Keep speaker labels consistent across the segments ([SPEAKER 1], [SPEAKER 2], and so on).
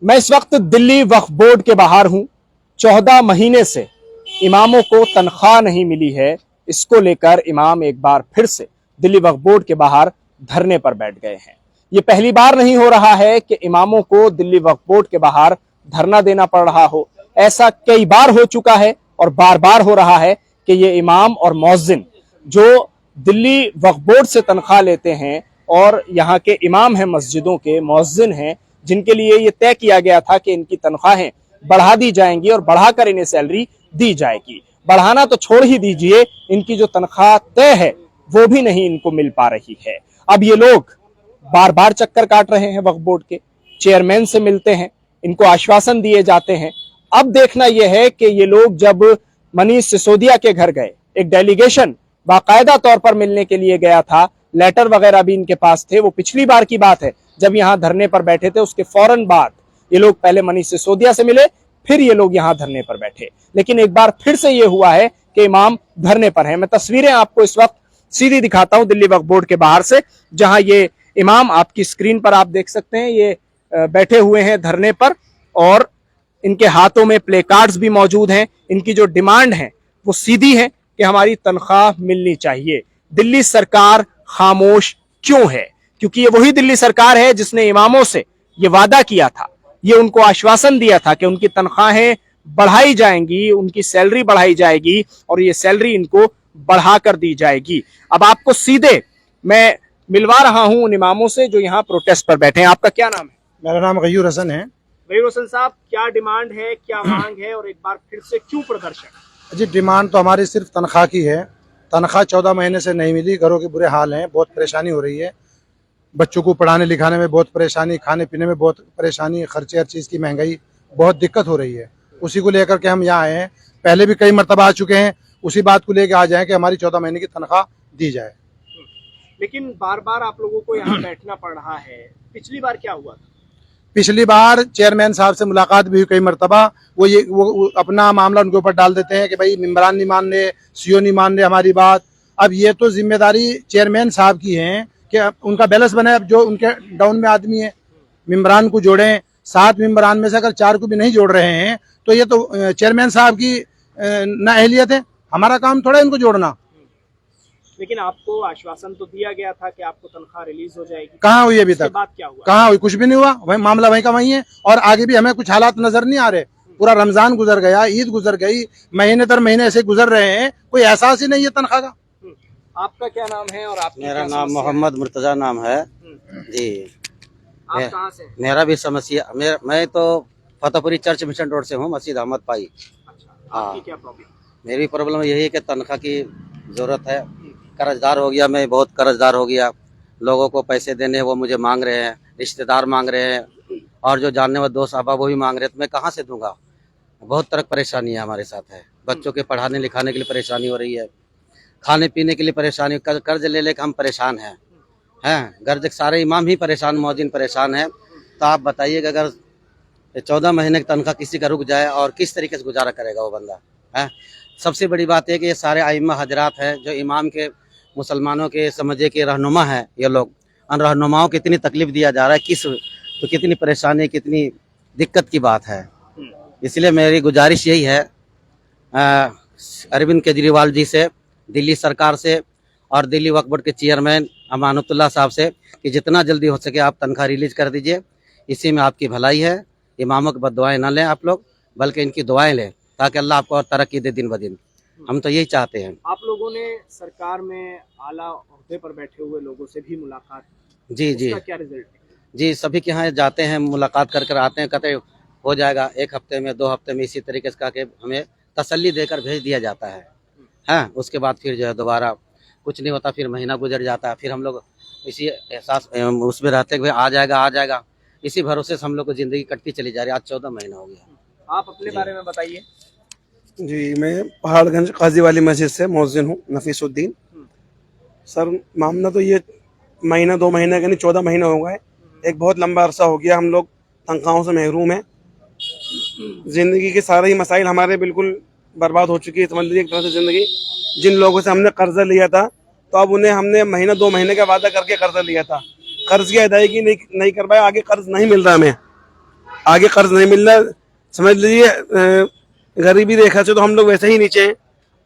[SPEAKER 1] मैं इस वक्त दिल्ली वक्फ बोर्ड के बाहर हूं। 14 महीने से इमामों को तनख्वाह नहीं मिली है। इसको लेकर इमाम एक बार फिर से दिल्ली वक्फ बोर्ड के बाहर धरने पर बैठ गए हैं। ये पहली बार नहीं हो रहा है कि इमामों को दिल्ली वक्फ बोर्ड के बाहर धरना देना पड़ रहा हो। ऐसा कई बार हो चुका है और बार बार हो रहा है कि ये इमाम और मौज़िन जो दिल्ली वक्फ बोर्ड से तनख्वाह लेते हैं और यहाँ के इमाम हैं, मस्जिदों के मौज़िन हैं, जिनके लिए ये तय किया गया था कि इनकी तनख्वाहें बढ़ा दी जाएंगी और बढ़ाकर इन्हें सैलरी दी जाएगी। बढ़ाना तो छोड़ ही दीजिए, इनकी जो तनख्वाह तय है वो भी नहीं इनको मिल पा रही है। अब ये लोग बार बार चक्कर काट रहे हैं, वक्फ बोर्ड के चेयरमैन से मिलते हैं, इनको आश्वासन दिए जाते हैं। अब देखना यह है कि ये लोग जब मनीष सिसोदिया के घर गए, एक डेलीगेशन बाकायदा तौर पर मिलने के लिए गया था, लेटर वगैरह भी इनके पास थे। वो पिछली बार की बात है जब यहाँ धरने पर बैठे थे, उसके फौरन बाद ये लोग पहले मनीष सिसोदिया से मिले, फिर ये लोग यहाँ धरने पर बैठे। लेकिन एक बार फिर से ये हुआ है कि इमाम धरने पर हैं। मैं तस्वीरें आपको इस वक्त सीधी दिखाता हूं दिल्ली वक्फ बोर्ड के बाहर से, जहां ये इमाम आपकी स्क्रीन पर आप देख सकते हैं, ये बैठे हुए हैं धरने पर और इनके हाथों में प्ले कार्ड्स भी मौजूद हैं। इनकी जो डिमांड है वो सीधी है कि हमारी तनख्वाह मिलनी चाहिए। दिल्ली सरकार खामोश क्यों है? क्योंकि ये वही दिल्ली सरकार है जिसने इमामों से ये वादा किया था, ये उनको आश्वासन दिया था कि उनकी तनख्वाहें बढ़ाई जाएंगी, उनकी सैलरी बढ़ाई जाएगी और ये सैलरी इनको बढ़ाकर दी जाएगी। अब आपको सीधे मैं मिलवा रहा हूं उन इमामों से जो यहाँ प्रोटेस्ट पर बैठे हैं। आपका क्या नाम है?
[SPEAKER 2] मेरा नाम गयूर हसन है।
[SPEAKER 1] गयूर हसन साहब, क्या डिमांड है, क्या मांग है और एक बार फिर से क्यों प्रदर्शन?
[SPEAKER 2] जी, डिमांड तो हमारी सिर्फ तनख्वाह की है। तनख्वाह 14 महीने से नहीं मिली, घरों के बुरे हाल हैं, बहुत परेशानी हो रही है। बच्चों को पढ़ाने लिखाने में बहुत परेशानी, खाने पीने में बहुत परेशानी, खर्चे, हर चीज़ की महंगाई, बहुत दिक्कत हो रही है। उसी को लेकर के हम यहाँ आए हैं। पहले भी कई मरतबा आ चुके हैं, उसी बात को लेकर आ जाए कि हमारी 14 महीने की तनख्वाह दी जाए।
[SPEAKER 1] लेकिन बार बार आप लोगों को यहाँ बैठना पड़ रहा है। पिछली बार क्या हुआ था?
[SPEAKER 2] पिछली बार चेयरमैन साहब से मुलाकात भी हुई कई मरतबा। वो अपना मामला उनके ऊपर डाल देते हैं कि भाई मेंबरान नहीं मान रहे, सीओ नहीं मान रहे हमारी बात। अब ये तो जिम्मेदारी चेयरमैन साहब की है कि उनका बैलेंस बने। अब जो उनके डाउन में आदमी है, मेंबरान को जोड़ें। 7 मेंबरान में से अगर 4 को भी नहीं जोड़ रहे हैं तो ये तो चेयरमैन साहब की नाअहलियत है। हमारा काम थोड़ा इनको जोड़ना।
[SPEAKER 1] लेकिन आपको आश्वासन तो दिया गया था कि आपको तनख्वाह रिलीज हो जाएगी।
[SPEAKER 2] कहाँ हुई अभी तक?
[SPEAKER 1] बात क्या हुआ? कहाँ
[SPEAKER 2] हुई? कुछ भी नहीं हुआ। वही मामला वहीं का वहीं है और आगे भी हमें कुछ हालात नजर नहीं आ रहे। पूरा रमजान गुजर गया, ईद गुजर गई, महीने दर महीने ऐसे गुजर रहे हैं, कोई एहसास ही नहीं है तनख्वाह का।
[SPEAKER 1] आपका क्या नाम है? और आप?
[SPEAKER 3] मेरा नाम मोहम्मद मुर्तजा नाम है जी।
[SPEAKER 1] आप कहाँ से?
[SPEAKER 3] मेरा भी समस्या, मैं तो फतेहपुरी चर्च मिशन रोड से हूँ, मस्जिद अहमद पाई।
[SPEAKER 1] अच्छा, आपकी क्या प्रॉब्लम?
[SPEAKER 3] मेरी प्रॉब्लम यही है कि तनख्वाह की जरूरत है। कर्जदार हो गया, मैं बहुत कर्जदार हो गया। लोगों को पैसे देने वो मुझे मांग रहे हैं, रिश्तेदार मांग रहे हैं और जो जानने वाले दोस्त अहबाब वो भी मांग रहे हैं। तो मैं कहाँ से दूंगा? बहुत तरह परेशानी है हमारे साथ है। बच्चों के पढ़ाने लिखाने के लिए परेशानी हो रही है, खाने पीने के लिए परेशानी, कर्ज ले लेकर हम परेशान हैं। कर्ज सारे इमाम ही परेशान, मौजिन परेशान है। तो आप बताइएगा अगर 14 महीने की तनख्वाह किसी का रुक जाए और किस तरीके से गुजारा करेगा वो बंदा है। सबसे बड़ी बात है कि ये सारे आइम्मा हजरात हैं जो इमाम के, मुसलमानों के समझे के रहनुमा हैं। ये लोग, उन रहनुमाओं को कितनी तकलीफ दिया जा रहा है, तो कितनी परेशानी, कितनी दिक्कत की बात है। इसलिए मेरी गुजारिश यही है अरविंद केजरीवाल जी से, दिल्ली सरकार से और दिल्ली वक्फ बोर्ड के चेयरमैन अमानतुल्लाह साहब से कि जितना जल्दी हो सके आप तनख्वाह रिलीज कर दीजिए। इसी में आपकी भलाई है। इमामों की बद्दुआएं ना लें आप लोग, बल्कि इनकी दुआएं लें ताकि अल्लाह आपको और तरक्की दे दिन ब दिन। हम तो यही चाहते हैं।
[SPEAKER 1] आप लोगों ने सरकार में आला ओहदे पर बैठे हुए लोगों से भी मुलाकात?
[SPEAKER 3] जी जी,
[SPEAKER 1] क्या रिजल्ट है?
[SPEAKER 3] जी, सभी के यहाँ जाते हैं, मुलाकात कर आते हैं, कहते हो जाएगा 1 हफ्ते में, 2 हफ्ते में, इसी तरीके से कहा हमें तसल्ली देकर भेज दिया जाता है। उसके बाद फिर जो है दोबारा कुछ नहीं होता, फिर महीना गुजर जाता है। फिर हम लोग इसी एहसास उसमें रहते हैं कि आ जाएगा आ जाएगा, इसी भरोसे से हम लोग को जिंदगी कटती चली जा रही है। आज 14 महीना हो गया।
[SPEAKER 1] आप अपने बारे में बताइए।
[SPEAKER 4] जी, मैं पहाड़गंज काजी वाली मस्जिद से मौज़िन हूँ, नफीसुद्दीन। सर, मामला तो ये महीना 2 महीने का नहीं, 14 महीने हो गए। एक बहुत लंबा अरसा हो गया हम लोग तनख्वाहों से महरूम हैं। ज़िंदगी के सारे ही मसाइल हमारे बिल्कुल बर्बाद हो चुकी है, समझ लीजिए एक तरह से ज़िंदगी। जिन लोगों से हमने कर्जा लिया था तो अब उन्हें हमने महीना 2 महीने का वादा करके कर्जा लिया था, कर्ज की अदायगी नहीं कर पाए, आगे कर्ज नहीं मिल रहा हमें। आगे कर्ज नहीं मिल रहा। समझ लीजिए गरीबी रेखा से तो हम लोग वैसे ही नीचे हैं,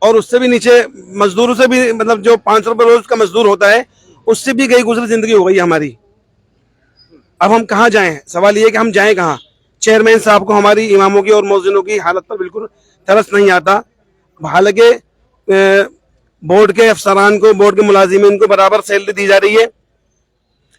[SPEAKER 4] और उससे भी नीचे मजदूरों से भी, मतलब जो 500 रुपये रोज का मजदूर होता है उससे भी गई गुजरी जिंदगी हो गई हमारी। अब हम कहाँ जाएं? सवाल ये है कि हम जाएं कहाँ? चेयरमैन साहब को हमारी इमामों की और मौजिनों की हालत पर बिल्कुल तरस नहीं आता। हालांकि बोर्ड के अफसरान को, बोर्ड के मुलाजिमीन को बराबर सैलरी दी जा रही है,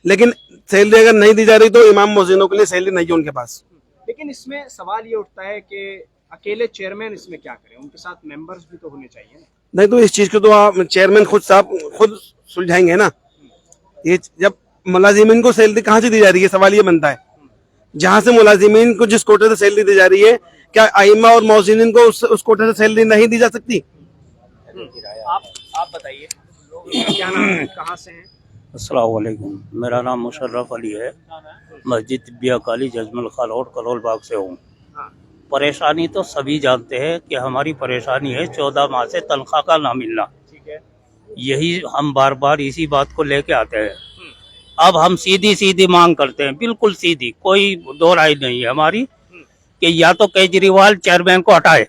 [SPEAKER 4] लेकिन सैलरी अगर नहीं दी जा रही तो इमाम मौजिनों के लिए सैलरी नहीं है उनके पास।
[SPEAKER 1] लेकिन इसमें सवाल ये उठता है कि अकेले चेयरमैन इसमें क्या करें, उनके साथ मेंबर्स भी तो होने चाहिए ना।
[SPEAKER 4] नहीं तो इस चीज को तो आप चेयरमैन खुद साहब खुद सुलझाएंगे ना। ये जब मुलाजिमीन को सैलरी कहाँ से दी जा रही है, सवाल ये बनता है। जहां से मुलाजिमीन को जिस कोटे से सैलरी दी जा रही है, क्या आइमा और मौजिनीन को उस कोटे से सैलरी नहीं दी जा सकती?
[SPEAKER 1] आप बताइए क्या नाम है, कहाँ से हैं?
[SPEAKER 5] अस्सलाम वालेकुम, मेरा नाम मुशर्रफ अली है। मस्जिद बिया काली जजमल खालौट करोल बाग से हूँ। परेशानी तो सभी जानते हैं कि हमारी परेशानी है 14 माह से तनख्वाह का ना मिलना।
[SPEAKER 1] ठीक है,
[SPEAKER 5] यही हम बार बार इसी बात को लेके आते हैं। अब हम सीधी सीधी मांग करते हैं, बिल्कुल सीधी, कोई दो राय नहीं है हमारी, कि या तो केजरीवाल चेयरमैन को हटाए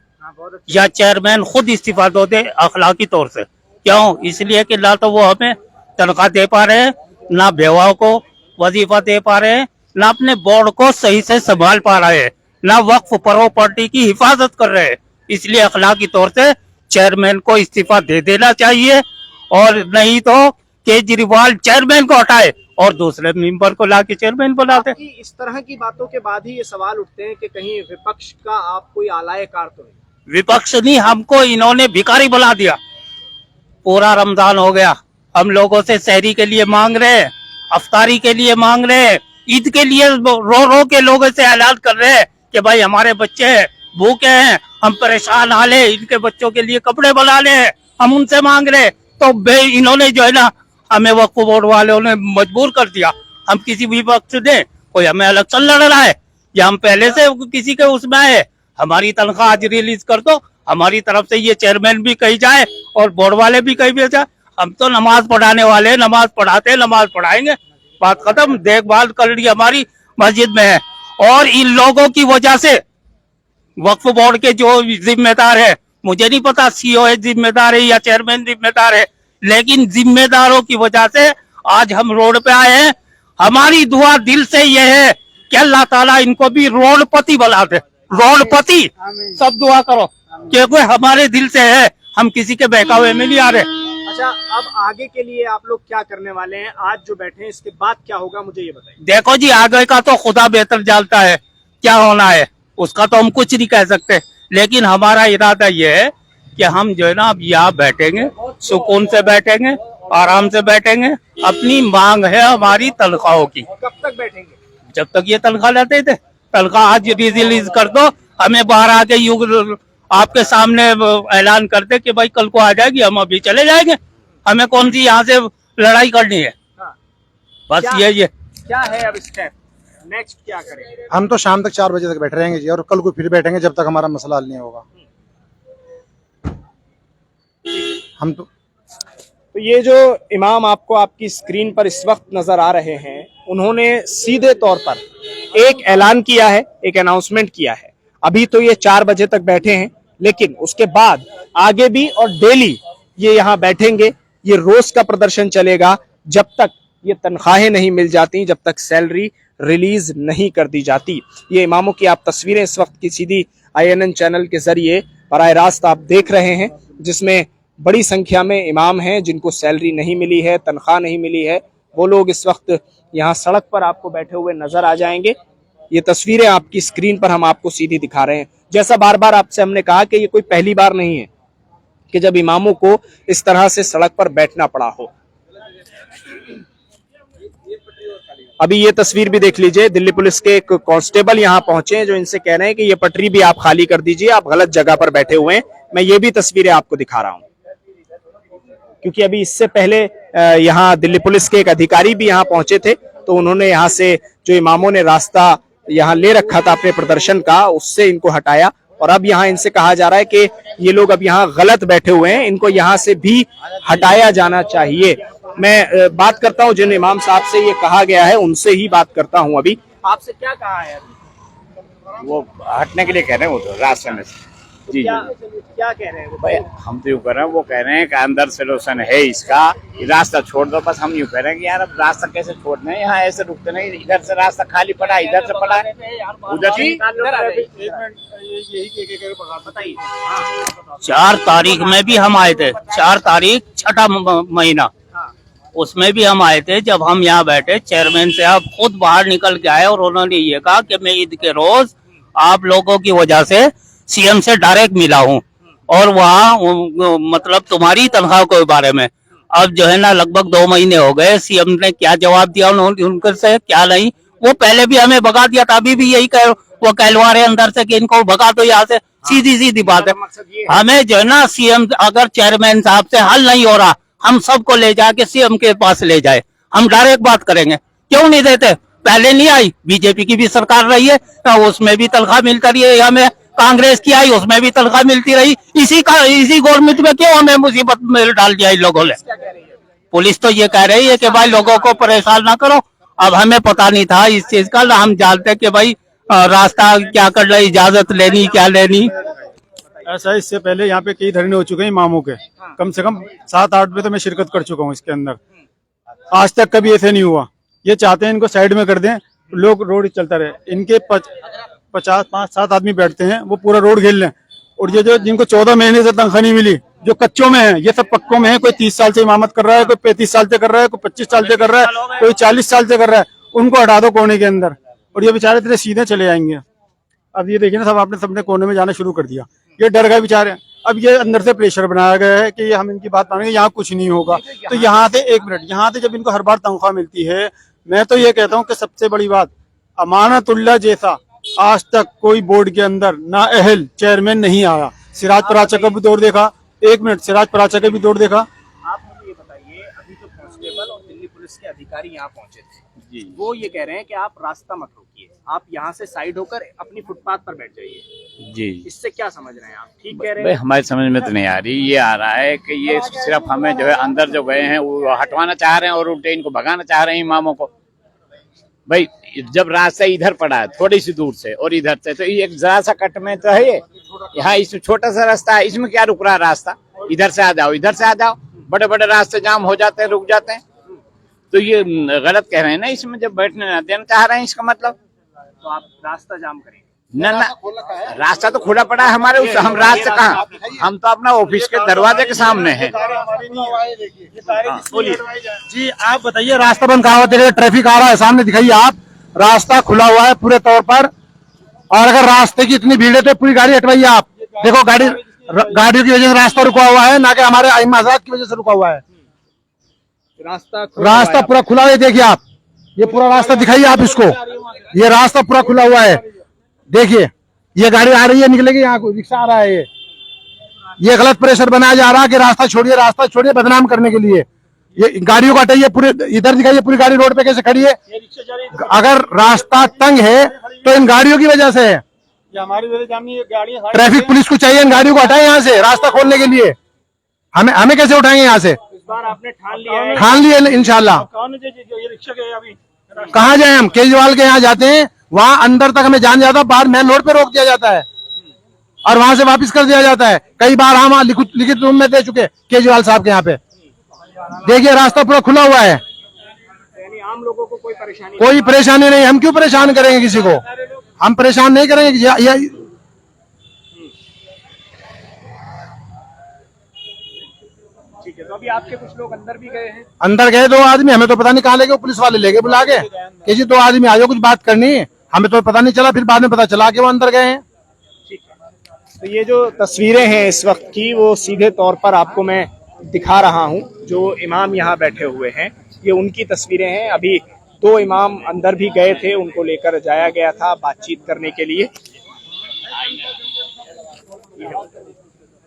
[SPEAKER 5] या चेयरमैन खुद इस्तीफा दे अखलाकी तौर से। क्यों? इसलिए कि ना तो वो हमें तनख्वाह दे पा रहे हैं, ना बेवाओं को वजीफा दे पा रहे हैं, ना अपने बोर्ड को सही से संभाल पा रहे हैं, ना वक्फ प्रॉपर्टी की हिफाजत कर रहे हैं। इसलिए अखलाकी तौर से चेयरमैन को इस्तीफा दे देना चाहिए, और नहीं तो केजरीवाल चेयरमैन को हटाए और दूसरे मेंबर को लाके चेयरमैन बना दे।
[SPEAKER 1] आपकी इस तरह की बातों के बाद ही ये सवाल उठते हैं कि कहीं विपक्ष का आप कोई आलायकार तो नहीं।
[SPEAKER 5] विपक्ष नहीं, हमको इन्होंने भिखारी बना दिया। पूरा रमजान हो गया, हम लोगों से सहरी के लिए मांग रहे हैं, अफ्तारी के लिए मांग रहे हैं, ईद के लिए रो रो के लोगों से ऐलान कर रहे हैं कि भाई हमारे बच्चे भूखे हैं, हम परेशान हाल है, इनके बच्चों के लिए कपड़े बना ले, हम उनसे मांग रहे। तो इन्होंने जो है ना, हमें वक्फ बोर्ड वालों ने मजबूर कर दिया। हम किसी भी वक्त दें, कोई हमें इलेक्शन लड़ रहा है या हम पहले से किसी के उसमें आए, हमारी तनख्वाह आज रिलीज कर दो, हमारी तरफ से ये चेयरमैन भी कही जाए और बोर्ड वाले भी कही भी जाए। हम तो नमाज पढ़ाने वाले, नमाज पढ़ाते, नमाज पढ़ाएंगे, बात खत्म। देखभाल कर रही हमारी मस्जिद में है, और इन लोगों की वजह से वक्फ बोर्ड के जो जिम्मेदार है, मुझे नहीं पता सीओ जिम्मेदार है या चेयरमैन जिम्मेदार है, लेकिन जिम्मेदारों की वजह से आज हम रोड पे आए हैं। हमारी दुआ दिल से ये है कि अल्लाह ताला इनको भी रोडपति बना दे, रोडपति। सब दुआ करो, क्योंकि हमारे दिल से है, हम किसी के बहकावे में नहीं आ रहे।
[SPEAKER 1] अच्छा, अब आगे के लिए आप लोग क्या करने वाले हैं? आज जो बैठे हैं इसके बाद क्या होगा, मुझे ये बताइए।
[SPEAKER 5] देखो जी, आगे का तो खुदा बेहतर जानता है क्या होना है, उसका तो हम कुछ नहीं कह सकते, लेकिन हमारा इरादा ये है कि हम जो है ना, अब यहाँ बैठेंगे, सुकून से बैठेंगे, आराम से बैठेंगे। अपनी मांग है हमारी तनख्वाहों की।
[SPEAKER 1] कब तक बैठेंगे?
[SPEAKER 5] जब तक ये तनख्वाह लेते थे। तनख्वाह आज रिलीज कर दो, हमें बाहर आके युग आपके सामने ऐलान कर दे कि भाई कल को आ जाएगी, हम अभी चले जाएंगे। हमें कौन सी यहाँ से लड़ाई करनी है? बस ये
[SPEAKER 1] क्या है अब स्टेप नेक्स्ट, क्या करेंगे?
[SPEAKER 2] हम तो शाम तक 4 बजे तक बैठे रहेंगे जी, और कल को फिर बैठेंगे जब तक हमारा मसला हल नहीं होगा। हम तो
[SPEAKER 1] ये जो इमाम आपको आपकी स्क्रीन पर इस वक्त नजर आ रहे हैं, उन्होंने सीधे तौर पर एक ऐलान किया है, एक अनाउंसमेंट किया है। अभी तो ये 4 बजे तक बैठे हैं, लेकिन उसके बाद आगे भी और डेली ये यहाँ बैठेंगे। ये रोज का प्रदर्शन चलेगा जब तक ये तनख्वाहें नहीं मिल जाती, जब तक सैलरी रिलीज नहीं कर दी जाती। ये इमामों की आप तस्वीरें इस वक्त की सीधी INN चैनल के जरिए बराह रास्त आप देख रहे हैं, जिसमें बड़ी संख्या में इमाम हैं जिनको सैलरी नहीं मिली है, तनख्वाह नहीं मिली है। वो लोग इस वक्त यहाँ सड़क पर आपको बैठे हुए नजर आ जाएंगे। ये तस्वीरें आपकी स्क्रीन पर हम आपको सीधी दिखा रहे हैं। जैसा बार बार आपसे हमने कहा कि ये कोई पहली बार नहीं है कि जब इमामों को इस तरह से सड़क पर बैठना पड़ा हो। अभी ये तस्वीर भी देख लीजिए, दिल्ली पुलिस के एक कांस्टेबल यहाँ पहुंचे हैं जो इनसे कह रहे हैं कि ये पटरी भी आप खाली कर दीजिए, आप गलत जगह पर बैठे हुए हैं। मैं ये भी तस्वीरें आपको दिखा रहा हूं, क्योंकि अभी इससे पहले यहाँ दिल्ली पुलिस के एक अधिकारी भी यहाँ पहुंचे थे, तो उन्होंने यहाँ से जो इमामों ने रास्ता यहाँ ले रखा था अपने प्रदर्शन का, उससे इनको हटाया। और अब यहाँ इनसे कहा जा रहा है कि ये लोग अब यहाँ गलत बैठे हुए हैं, इनको यहाँ से भी हटाया जाना चाहिए। मैं बात करता हूँ जिन इमाम साहब से ये कहा गया है, उनसे ही बात करता हूँ। अभी आपसे क्या कहा है?
[SPEAKER 6] वो हटने के लिए कह रहे हैं, वो तो रास्ते में से। जी
[SPEAKER 1] क्या
[SPEAKER 6] जी
[SPEAKER 1] क्या कह रहे हैं वो?
[SPEAKER 6] भाई, हम तो यूँ कर रहे हैं, वो कह रहे हैं कि अंदर सोल्यूशन है इसका, ये रास्ता छोड़ दो। बस हम यूँ कह रहे हैं कि यार अब रास्ता कैसे छोड़ना है, यहाँ ऐसे रुकते नहीं, इधर से रास्ता खाली पड़ा, इधर से पड़ा है, उधर से।
[SPEAKER 1] बताइए।
[SPEAKER 5] 4 तारीख में भी हम आए थे, 4 तारीख छठा महीना, उसमें भी हम आए थे। जब हम यहाँ बैठे, चेयरमैन से आप खुद बाहर निकल के आए और उन्होंने ये कहा कि मैं ईद के रोज आप लोगों की वजह से सीएम से डायरेक्ट मिला हूँ और वहाँ मतलब तुम्हारी तनख्वाह के बारे में। अब जो है ना लगभग 2 महीने हो गए, सीएम ने क्या जवाब दिया उनके से क्या नहीं, वो पहले भी हमें भगा दिया था, अभी भी यही कह वो कहलवा रहे अंदर से कि इनको भगा दो यहाँ से। सीधी सीधी बात है, हमें जो है ना सीएम, अगर चेयरमैन साहब से हल नहीं हो रहा, हम सबको ले जाके सीएम के पास ले जाए, हम डायरेक्ट बात करेंगे। क्यों नहीं देते? पहले नहीं आई, बीजेपी की भी सरकार रही है, उसमें भी तनख्वाह मिलती रही है, हमें कांग्रेस की आई, उसमें भी तनख्वाह मिलती रही। इसी गवर्नमेंट में क्यों हमें मुसीबत में डाल दिया इन लोगों ने? पुलिस तो ये कह रही है कि भाई लोगों को परेशान ना करो। अब हमें पता नहीं था इस चीज का, हम जानते कि भाई रास्ता क्या कर रहे, इजाजत लेनी क्या लेनी।
[SPEAKER 7] ऐसा है, इससे पहले यहाँ पे कई धरने हो चुके हैं इमामों के, कम से कम 7-8 पे तो मैं शिरकत कर चुका हूँ इसके अंदर। आज तक कभी ऐसे नहीं हुआ। ये चाहते हैं इनको साइड में कर दें, लोग रोड चलता रहे। इनके 5-7 आदमी बैठते हैं, वो पूरा रोड घेर लें। और ये जो जिनको 14 महीने से तनख्वाह नहीं मिली, जो कच्चों में है, ये सब पक्कों में है। कोई 30 साल से इमामत कर रहा है, कोई 35 साल से कर रहा है, कोई 25 साल से कर रहा है, कोई 40 साल से कर रहा है। उनको हटा दो कोने के अंदर, और ये बेचारे तेरे सीधे चले जाएंगे। अब ये देखिए ना, सब आपने सबने कोने में जाना शुरू कर दिया। ये डर गए बेचारे। अब ये अंदर से प्रेशर बनाया गया है कि हम इनकी बात मानेंगे, यहाँ कुछ नहीं होगा। तो यहाँ से 1 मिनट, यहाँ से जब इनको हर बार तनख्वाह मिलती है, मैं तो ये कहता हूँ कि सबसे बड़ी बात, अमानतुल्लाह जैसा आज तक कोई बोर्ड के अंदर ना अहल चेयरमैन नहीं आया। सिराज पराचा का भी दौर देखा, 1 मिनट, सिराज पराचा का भी दौर देखा।
[SPEAKER 1] आप मुझे ये बताइए, अभी तो कांस्टेबल और दिल्ली पुलिस के अधिकारी यहाँ पहुंचे थे जी, वो ये कह रहे हैं कि आप रास्ता मत रोकिए, आप यहाँ से साइड होकर अपनी फुटपाथ पर बैठ जाइए।
[SPEAKER 6] जी।
[SPEAKER 1] इससे क्या समझ रहे हैं आप? ठीक कह रहे
[SPEAKER 6] भाई
[SPEAKER 1] हैं?
[SPEAKER 6] हमारी समझ में तो नहीं आ रही, ये आ रहा है कि ये सिर्फ हमें जो है अंदर जो गए हैं वो हटवाना चाह रहे हैं और उल्टे इनको भगाना चाह रहे हैं इमामों को। भाई जब रास्ता इधर पड़ा है थोड़ी सी दूर से और इधर से, तो ये एक जरा सा कट में तो है ये, यहाँ इसमें छोटा सा रास्ता है, इसमें क्या रुक रहा है रास्ता? इधर से आ जाओ, इधर से आ जाओ। बड़े बड़े रास्ते जाम हो जाते हैं, रुक जाते हैं। तो ये गलत कह रहे हैं ना, इसमें जब बैठने ना देना चाह रहे हैं, इसका मतलब
[SPEAKER 1] तो आप रास्ता जाम करेंगे?
[SPEAKER 6] ना ना, रास्ता तो खुला पड़ा है हमारे, उस हम रास्ते कहाँ, हम तो अपना ऑफिस के दरवाजे के सामने हैं।
[SPEAKER 1] बोलिए
[SPEAKER 2] जी, आप बताइए रास्ता बंद कहाँ हुआ? देखिए ट्रैफिक आ रहा है सामने, दिखाइए आप। रास्ता खुला हुआ है पूरे तौर पर, और अगर रास्ते की इतनी भीड़ है तो पूरी गाड़ी हटवाइए आप। देखो गाड़ियों की वजह से रास्ता रुका हुआ है, ना कि हमारे आइम आजाद की वजह से रुका हुआ है। रास्ता पूरा खुला है, देखिए आप, ये पूरा रास्ता दिखाइए आप इसको, ये रास्ता पूरा खुला हुआ है। देखिए ये गाड़ी आ रही है, निकलेगी, यहाँ रिक्शा आ रहा है। ये गलत प्रेशर बनाया जा रहा है कि रास्ता छोड़िए बदनाम करने के लिए। ये गाड़ियों को हटाइए, पूरे इधर दिखाइए, पूरी गाड़ी रोड पे कैसे खड़ी है। अगर रास्ता तंग है तो इन गाड़ियों की वजह से है। ट्रैफिक पुलिस को चाहिए इन गाड़ियों को हटाए यहाँ से, रास्ता खोलने के लिए। हमें कैसे उठाएंगे यहाँ से?
[SPEAKER 1] इस बार आपने ठान
[SPEAKER 2] लिया इंशाल्लाह। कहाँ जाए हम? केजरीवाल के यहाँ जाते हैं, वहाँ अंदर तक हमें जान जाता, बाहर मेन रोड पे रोक दिया जाता है और वहां से वापस कर दिया जाता है। कई बार हम लिखित रूप में दे चुके केजरीवाल साहब के यहाँ पे। देखिए रास्ता पूरा खुला हुआ है,
[SPEAKER 1] यानी आम लोगों को
[SPEAKER 2] कोई परेशानी नहीं। हम क्यों परेशान करेंगे किसी को? हम परेशान नहीं करेंगे।
[SPEAKER 1] ठीक है, तो अभी आपके कुछ लोग अंदर भी गए हैं?
[SPEAKER 2] अंदर गए 2 आदमी, हमें तो पता नहीं कहाँ ले गए, पुलिस वाले ले गए बुला के कि जी 2 आदमी आ जाओ, कुछ बात करनी है। हमें तो पता नहीं चला, फिर बाद में पता चला कि वो अंदर गए हैं।
[SPEAKER 1] तो ये जो तस्वीरें हैं इस वक्त की, वो सीधे तौर पर आपको मैं दिखा रहा हूं। जो इमाम यहाँ बैठे हुए हैं, ये उनकी तस्वीरें हैं। अभी 2 इमाम अंदर भी गए थे, उनको लेकर जाया गया था बातचीत करने के लिए।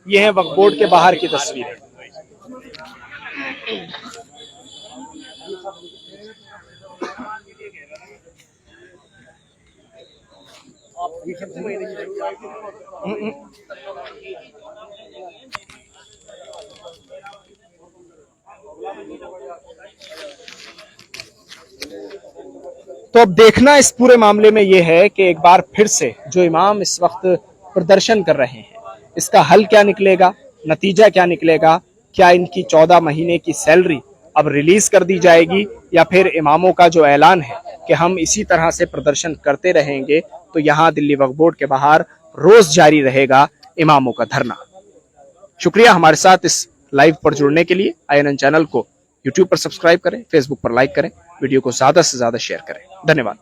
[SPEAKER 1] ये है वक्फ बोर्ड के बाहर की तस्वीरें। तो अब देखना इस पूरे मामले में यह है कि एक बार फिर से जो इमाम इस वक्त प्रदर्शन कर रहे हैं, इसका हल क्या निकलेगा, नतीजा क्या निकलेगा। क्या इनकी 14 महीने की सैलरी अब रिलीज कर दी जाएगी, या फिर इमामों का जो ऐलान है कि हम इसी तरह से प्रदर्शन करते रहेंगे, तो यहां दिल्ली वक्फ बोर्ड के बाहर रोज जारी रहेगा इमामों का धरना। शुक्रिया हमारे साथ इस लाइव पर जुड़ने के लिए। INN चैनल को YouTube पर सब्सक्राइब करें, Facebook पर लाइक करें, वीडियो को ज्यादा से ज्यादा शेयर करें। धन्यवाद।